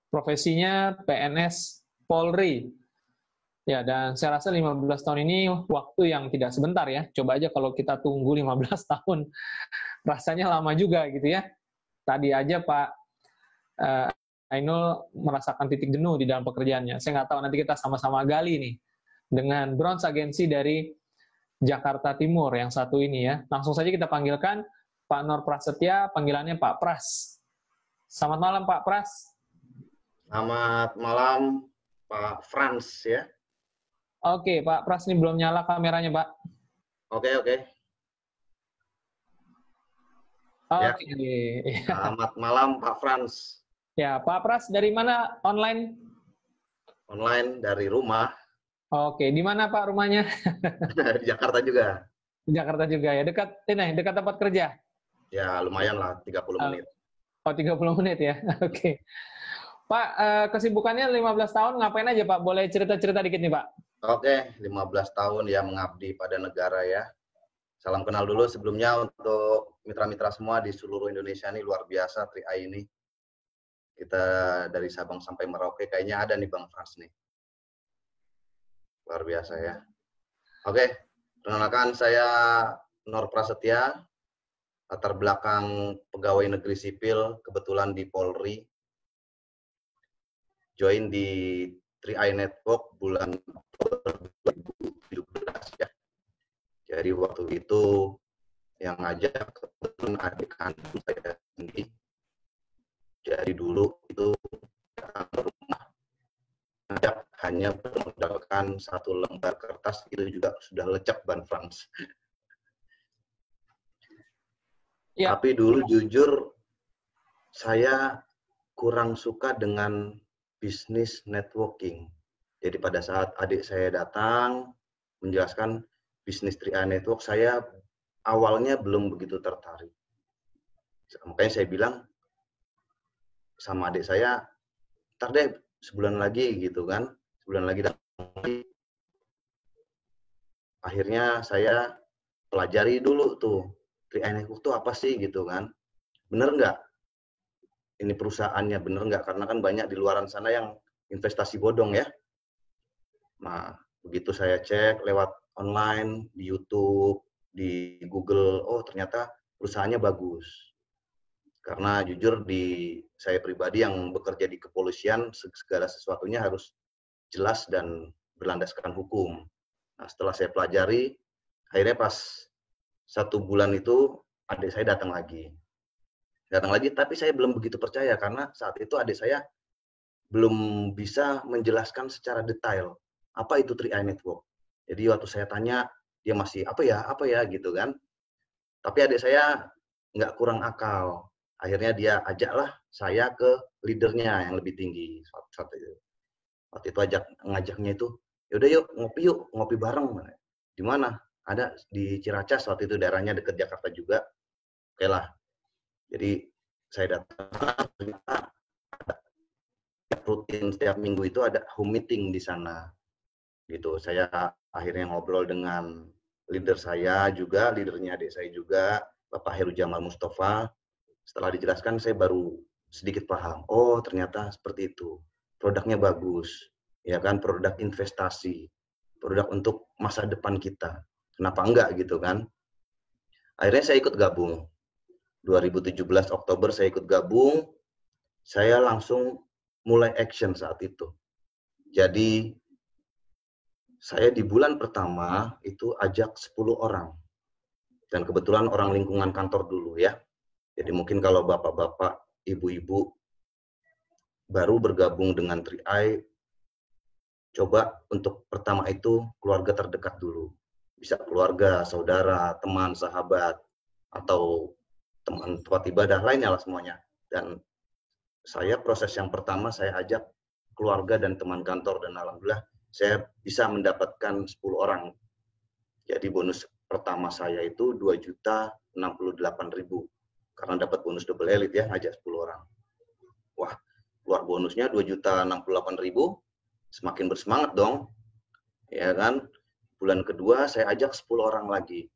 profesinya PNS Polri. Ya, dan saya rasa 15 tahun ini waktu yang tidak sebentar ya. Coba aja kalau kita tunggu 15 tahun, rasanya lama juga gitu ya. Tadi aja Pak Ainul merasakan titik jenuh di dalam pekerjaannya. Saya nggak tahu, nanti kita sama-sama gali nih dengan Bronze Agency dari Jakarta Timur yang satu ini ya. Langsung saja kita panggilkan Pak Nur Prasetya, panggilannya Pak Pras. Selamat malam Pak Pras. Selamat malam Pak Frans ya. Oke, Pak Pras ini belum nyala kameranya, Pak. Oke. Ya. Oke. Selamat malam Pak Frans. Ya, Pak Pras dari mana online? Online dari rumah. Oke, di mana Pak rumahnya? Di Jakarta juga. Di Jakarta juga ya, dekat tempat kerja? Ya, lumayan lah, 30 menit. Oh, 30 menit ya. Oke. Pak, kesibukannya 15 tahun ngapain aja Pak? Boleh cerita-cerita dikit nih Pak? Oke, 15 tahun ya mengabdi pada negara ya. Salam kenal dulu sebelumnya untuk mitra-mitra semua di seluruh Indonesia nih, luar biasa Tri-Eye ini. Kita dari Sabang sampai Merauke kayaknya ada nih Bang Frans nih. Luar biasa ya. Oke, perkenalkan saya Nur Prasetya, latar belakang pegawai negeri sipil, kebetulan di Polri. Join di Tri-Eye Network bulan Oktober 2017 ya. Jadi waktu itu yang ngajak kebetulan adik kandung saya sendiri. Jadi dulu itu rumah ngajak hanya bermodalkan 1 lembar kertas, itu juga sudah lecek Ban Frans. Ya. Tapi dulu jujur saya kurang suka dengan bisnis networking. Jadi pada saat adik saya datang menjelaskan bisnis Tri-Eye Network, saya awalnya belum begitu tertarik. Makanya saya bilang sama adik saya, ntar deh sebulan lagi gitu kan, sebulan lagi datang. Akhirnya saya pelajari dulu tuh, Tri-Eye Network tuh apa sih gitu kan. Bener nggak ini perusahaannya, bener nggak? Karena kan banyak di luaran sana yang investasi bodong ya. Nah, begitu saya cek lewat online, di YouTube, di Google, oh ternyata perusahaannya bagus. Karena jujur di saya pribadi yang bekerja di kepolisian, segala sesuatunya harus jelas dan berlandaskan hukum. Nah, setelah saya pelajari, akhirnya pas 1 bulan itu adik saya datang lagi, tapi saya belum begitu percaya karena saat itu adik saya belum bisa menjelaskan secara detail apa itu Tri-Eye Network. Jadi waktu saya tanya, dia masih apa ya gitu kan. Tapi adik saya nggak kurang akal. Akhirnya dia ajaklah saya ke leadernya yang lebih tinggi. Waktu itu ngajaknya itu, yaudah yuk ngopi bareng. Di mana? Ada di Ciracas, waktu itu daerahnya dekat Jakarta juga. Oke lah. Jadi saya datang, ternyata rutin setiap minggu itu ada home meeting di sana. Gitu. Saya akhirnya ngobrol dengan leader saya juga, leadernya adik saya juga, Bapak Heru Jamal Mustafa. Setelah dijelaskan saya baru sedikit paham. Oh, ternyata seperti itu. Produknya bagus. Ya kan, produk investasi. Produk untuk masa depan kita. Kenapa enggak gitu kan? Akhirnya saya ikut gabung. 2017 Oktober saya ikut gabung. Saya langsung mulai action saat itu. Jadi saya di bulan pertama itu ajak 10 orang. Dan kebetulan orang lingkungan kantor dulu ya. Jadi mungkin kalau bapak-bapak, ibu-ibu baru bergabung dengan Tri-Eye, coba untuk pertama itu keluarga terdekat dulu. Bisa keluarga, saudara, teman, sahabat, atau teman tempat ibadah lainnya lah semuanya. Dan saya proses yang pertama saya ajak keluarga dan teman kantor, dan alhamdulillah saya bisa mendapatkan 10 orang. Jadi bonus pertama saya itu 2.068.000 karena dapat bonus double elite ya, ngajak 10 orang. Wah, keluar bonusnya 2.068.000, semakin bersemangat dong. Ya kan? Bulan kedua saya ajak 10 orang lagi.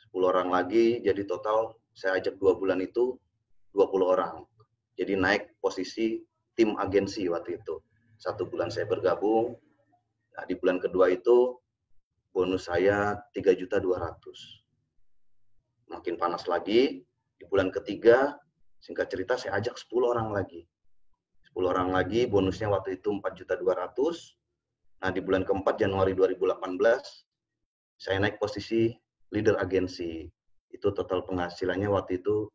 10 orang lagi, jadi total saya ajak 2 bulan itu 20 orang. Jadi naik posisi tim agensi waktu itu. 1 bulan saya bergabung. Nah, di bulan kedua itu bonus saya 3.200.000. Makin panas lagi, di bulan ketiga, singkat cerita saya ajak 10 orang lagi. 10 orang lagi, bonusnya waktu itu 4.200.000. Nah, di bulan keempat, Januari 2018, saya naik posisi leader agensi. Itu total penghasilannya waktu itu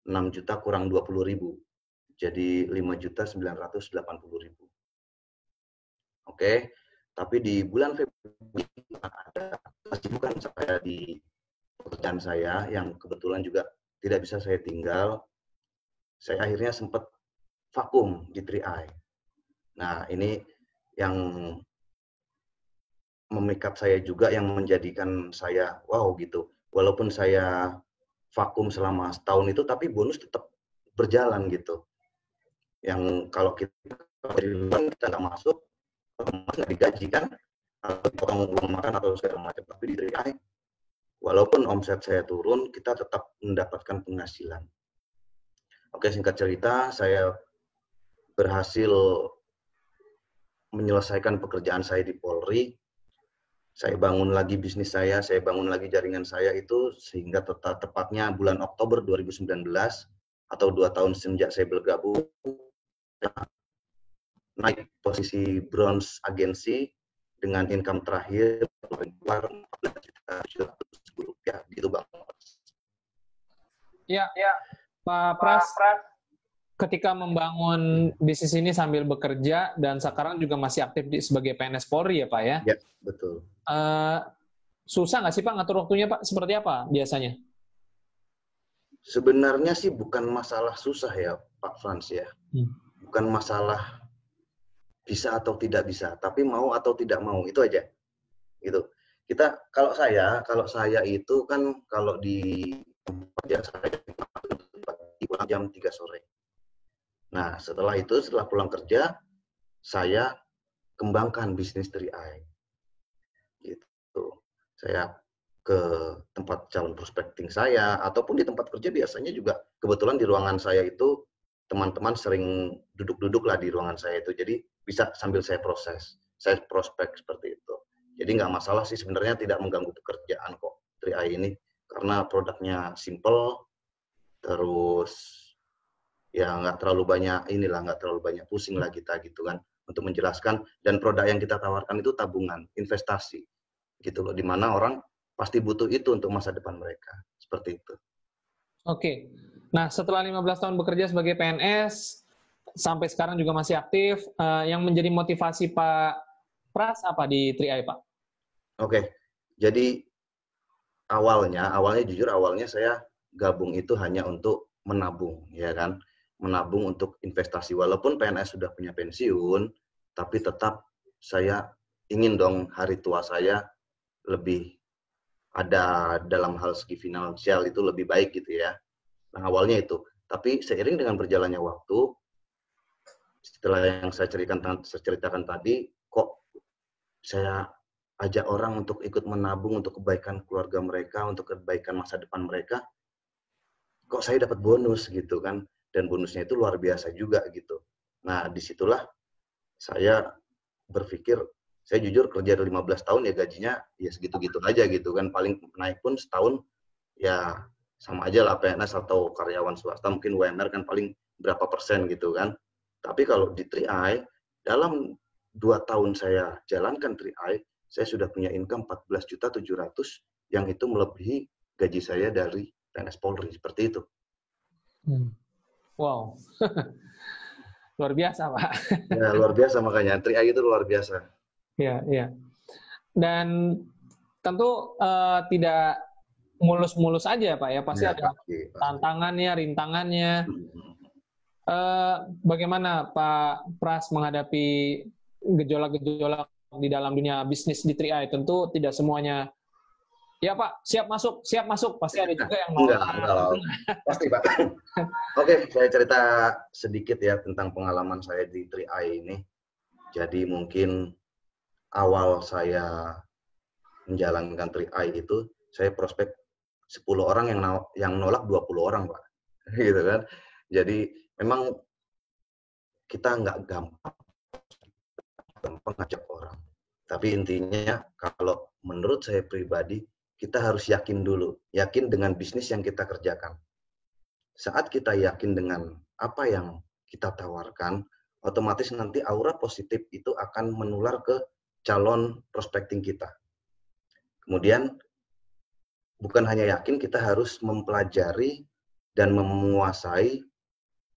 6 juta kurang 20.000. Jadi 5.980.000. Oke, tapi di bulan Februari ada kesibukan saya di pekerjaan saya yang kebetulan juga tidak bisa saya tinggal. Saya akhirnya sempat vakum di 3i. Nah, ini yang memikat saya juga, yang menjadikan saya wow gitu. Walaupun saya vakum selama setahun itu, tapi bonus tetap berjalan gitu. Yang kalau kita dari luar kita nggak masuk, nggak digaji kan, potong uang makan atau segala macam. Tapi di 3i, walaupun omset saya turun, kita tetap mendapatkan penghasilan. Oke, singkat cerita, saya berhasil menyelesaikan pekerjaan saya di Polri. Saya bangun lagi bisnis saya bangun lagi jaringan saya itu, sehingga tepatnya bulan Oktober 2019, atau 2 tahun sejak saya bergabung, naik posisi bronze agensi dengan income terakhir keluar 14.700.000 rupiah gitu Bang. Ya, Pak Pras, ketika membangun bisnis ini sambil bekerja dan sekarang juga masih aktif sebagai PNS Polri ya Pak ya? Ya, betul. Susah nggak sih Pak ngatur waktunya Pak? Seperti apa biasanya? Sebenarnya sih bukan masalah susah ya Pak Frans ya. Bukan masalah bisa atau tidak bisa, tapi mau atau tidak mau, itu aja. Gitu. Kalau saya itu kan kalau di kerja saya pulang jam 3 sore. Nah, setelah pulang kerja, saya kembangkan bisnis 3i. Gitu. Saya ke tempat calon prospecting saya, ataupun di tempat kerja biasanya juga, kebetulan di ruangan saya itu, teman-teman sering duduk-duduk lah di ruangan saya itu, jadi bisa sambil saya prospek seperti itu. Jadi nggak masalah sih sebenarnya, tidak mengganggu pekerjaan kok 3i ini, karena produknya simple, terus ya nggak terlalu banyak pusing lah kita gitu kan untuk menjelaskan, dan produk yang kita tawarkan itu tabungan, investasi gitu loh, dimana orang pasti butuh itu untuk masa depan mereka, seperti itu. Oke, nah setelah 15 tahun bekerja sebagai PNS, sampai sekarang juga masih aktif, yang menjadi motivasi Pak Pras apa di 3i Pak? Oke, jadi awalnya saya gabung itu hanya untuk menabung, ya kan, menabung untuk investasi. Walaupun PNS sudah punya pensiun, tapi tetap saya ingin dong hari tua saya lebih ada dalam hal segi finansial itu lebih baik gitu ya. Nah, awalnya itu. Tapi seiring dengan berjalannya waktu, setelah yang saya ceritakan tadi, kok saya ajak orang untuk ikut menabung untuk kebaikan keluarga mereka, untuk kebaikan masa depan mereka, kok saya dapat bonus gitu kan. Dan bonusnya itu luar biasa juga gitu. Nah, disitulah saya berpikir, saya jujur kerja 15 tahun ya gajinya ya segitu-gitu aja gitu kan, paling naik pun setahun ya sama aja lah PNS atau karyawan swasta, mungkin UMR kan paling berapa persen gitu kan. Tapi kalau di 3i, dalam 2 tahun saya jalankan 3i, saya sudah punya income 14.700.000 yang itu melebihi gaji saya dari PNS Polri, seperti itu. Wow. Luar biasa, Pak. Ya, luar biasa, makanya 3i itu luar biasa. Iya, iya. Dan tentu tidak mulus-mulus aja, Pak ya. Pasti Ya, ada pasti. tantangannya, rintangannya. Bagaimana Pak Pras menghadapi gejolak-gejolak di dalam dunia bisnis di 3i? Tentu tidak semuanya, ya Pak, siap masuk. Pasti ada juga yang enggak pasti Pak. Oke, saya cerita sedikit ya tentang pengalaman saya di 3i ini. Jadi mungkin awal saya menjalankan 3i itu, saya prospek 10 orang yang nolak 20 orang Pak. Gitu kan. Jadi memang kita nggak gampang ngajak orang. Tapi intinya kalau menurut saya pribadi, kita harus yakin dulu, yakin dengan bisnis yang kita kerjakan. Saat kita yakin dengan apa yang kita tawarkan, otomatis nanti aura positif itu akan menular ke calon prospecting kita. Kemudian bukan hanya yakin, kita harus mempelajari dan menguasai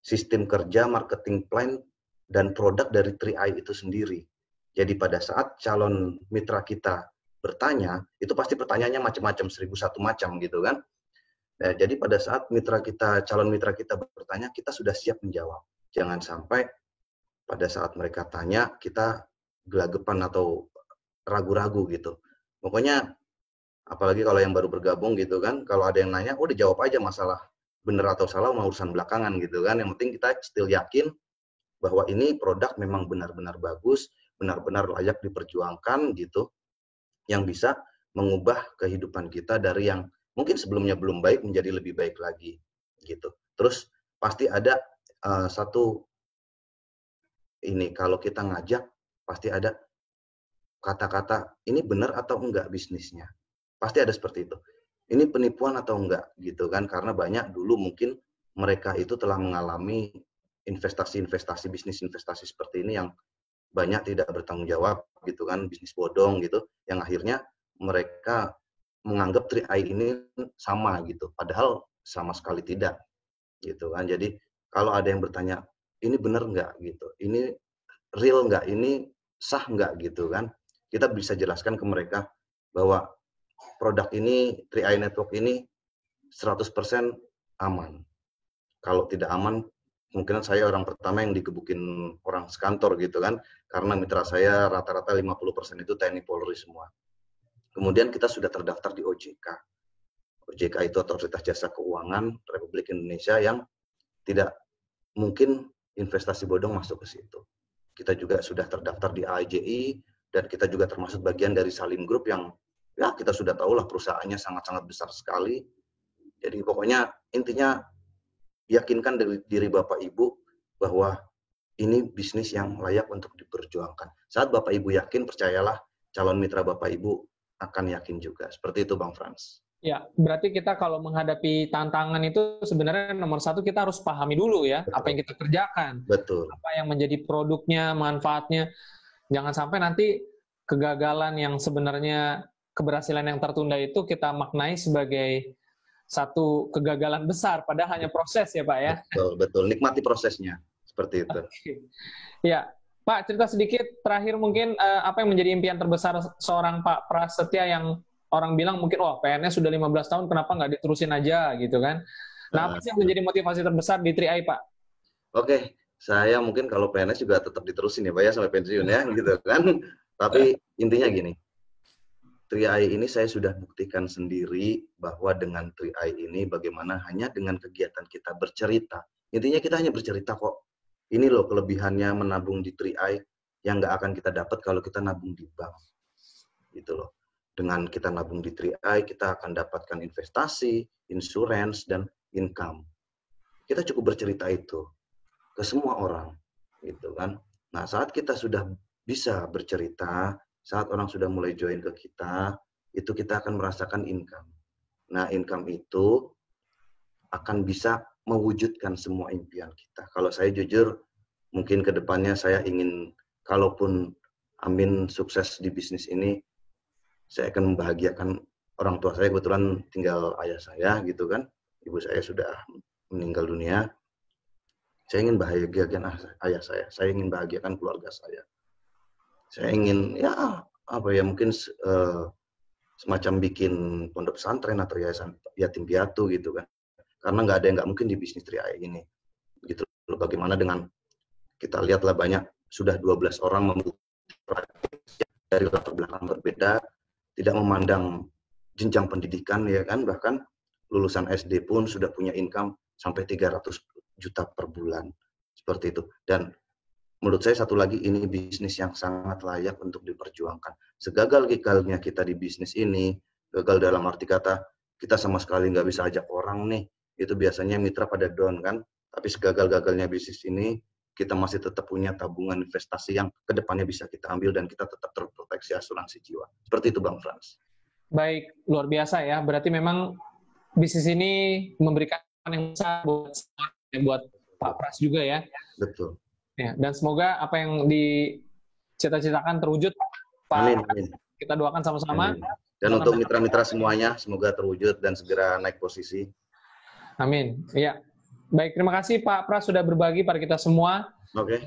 sistem kerja, marketing plan, dan produk dari 3i itu sendiri. Jadi pada saat calon mitra kita bertanya, itu pasti pertanyaannya macam-macam, 1001 macam gitu kan. Nah, jadi pada saat calon mitra kita bertanya, kita sudah siap menjawab. Jangan sampai pada saat mereka tanya, kita gelagapan atau ragu-ragu gitu. Pokoknya, apalagi kalau yang baru bergabung gitu kan, kalau ada yang nanya, udah jawab aja masalah benar atau salah, mau urusan belakangan gitu kan. Yang penting kita still yakin bahwa ini produk memang benar-benar bagus, benar-benar layak diperjuangkan gitu, yang bisa mengubah kehidupan kita dari yang mungkin sebelumnya belum baik menjadi lebih baik lagi gitu. Terus pasti ada satu ini, kalau kita ngajak pasti ada kata-kata ini benar atau enggak bisnisnya. Pasti ada seperti itu. Ini penipuan atau enggak gitu kan, karena banyak dulu mungkin mereka itu telah mengalami investasi bisnis investasi seperti ini yang banyak tidak bertanggung jawab gitu kan, bisnis bodong gitu, yang akhirnya mereka menganggap 3i ini sama gitu, padahal sama sekali tidak gitu kan. Jadi kalau ada yang bertanya, ini benar nggak gitu, ini real nggak, ini sah nggak gitu kan, kita bisa jelaskan ke mereka bahwa produk ini, 3i Network ini 100% aman. Kalau tidak aman, kemungkinan saya orang pertama yang digebukin orang sekantor gitu kan, karena mitra saya rata-rata 50% itu TNI Polri semua. Kemudian kita sudah terdaftar di OJK. OJK itu Otoritas Jasa Keuangan Republik Indonesia, yang tidak mungkin investasi bodong masuk ke situ. Kita juga sudah terdaftar di AIJI, dan kita juga termasuk bagian dari Salim Group yang ya kita sudah tahulah perusahaannya sangat-sangat besar sekali. Jadi pokoknya intinya yakinkan diri Bapak Ibu bahwa ini bisnis yang layak untuk diperjuangkan. Saat Bapak Ibu yakin, percayalah calon mitra Bapak Ibu akan yakin juga. Seperti itu Bang Frans. Ya, berarti kita kalau menghadapi tantangan itu sebenarnya nomor satu kita harus pahami dulu ya, Betul. apa yang kita kerjakan. Betul. Apa yang menjadi produknya, manfaatnya. Jangan sampai nanti kegagalan yang sebenarnya keberhasilan yang tertunda itu kita maknai sebagai satu kegagalan besar, padahal hanya proses ya Pak ya. Betul. Nikmati prosesnya, seperti itu. Ya, Pak, cerita sedikit terakhir mungkin apa yang menjadi impian terbesar seorang Pak Prasetya yang orang bilang mungkin, wah PNS sudah 15 tahun, kenapa nggak diterusin aja gitu kan. Nah, apa sih yang menjadi motivasi terbesar di 3i, Pak? Oke, saya mungkin kalau PNS juga tetap diterusin ya Pak ya, sampai pensiun ya, gitu kan. Tapi intinya gini, 3i ini saya sudah buktikan sendiri bahwa dengan 3i ini bagaimana hanya dengan kegiatan kita bercerita. Intinya kita hanya bercerita kok. Ini loh kelebihannya menabung di 3i yang nggak akan kita dapat kalau kita nabung di bank. Gitu loh. Dengan kita nabung di 3i, kita akan dapatkan investasi, insurance, dan income. Kita cukup bercerita itu ke semua orang. Gitu kan. Nah, saat kita sudah bisa bercerita, saat orang sudah mulai join ke kita, itu kita akan merasakan income. Nah, income itu akan bisa mewujudkan semua impian kita. Kalau saya jujur, mungkin ke depannya saya ingin, kalaupun amin sukses di bisnis ini, saya akan membahagiakan orang tua saya. Kebetulan tinggal ayah saya gitu kan, ibu saya sudah meninggal dunia. Saya ingin bahagiakan ayah saya ingin bahagiakan keluarga saya. Saya ingin mungkin semacam bikin pondok pesantren atau yayasan yatim piatu gitu kan, karena nggak ada yang nggak mungkin di bisnis 3i ini gitu. Bagaimana dengan kita lihatlah banyak sudah 12 orang dari latar belakang berbeda, tidak memandang jenjang pendidikan ya kan, bahkan lulusan SD pun sudah punya income sampai 300 juta per bulan seperti itu. Dan menurut saya satu lagi, ini bisnis yang sangat layak untuk diperjuangkan. Segagal-gagalnya kita di bisnis ini, gagal dalam arti kata kita sama sekali nggak bisa ajak orang nih, itu biasanya mitra pada down kan. Tapi segagal-gagalnya bisnis ini, kita masih tetap punya tabungan investasi yang kedepannya bisa kita ambil dan kita tetap terproteksi asuransi jiwa. Seperti itu Bang Frans. Baik, luar biasa ya. Berarti memang bisnis ini memberikan yang besar buat Pak Pras juga ya. Betul. Ya, dan semoga apa yang dicita-citakan terwujud, Pak. Amin, amin. Kita doakan sama-sama. Amin. Dan untuk mitra-mitra semuanya, semoga terwujud dan segera naik posisi. Amin. Ya. Baik, terima kasih Pak Pras sudah berbagi pada kita semua. Oke.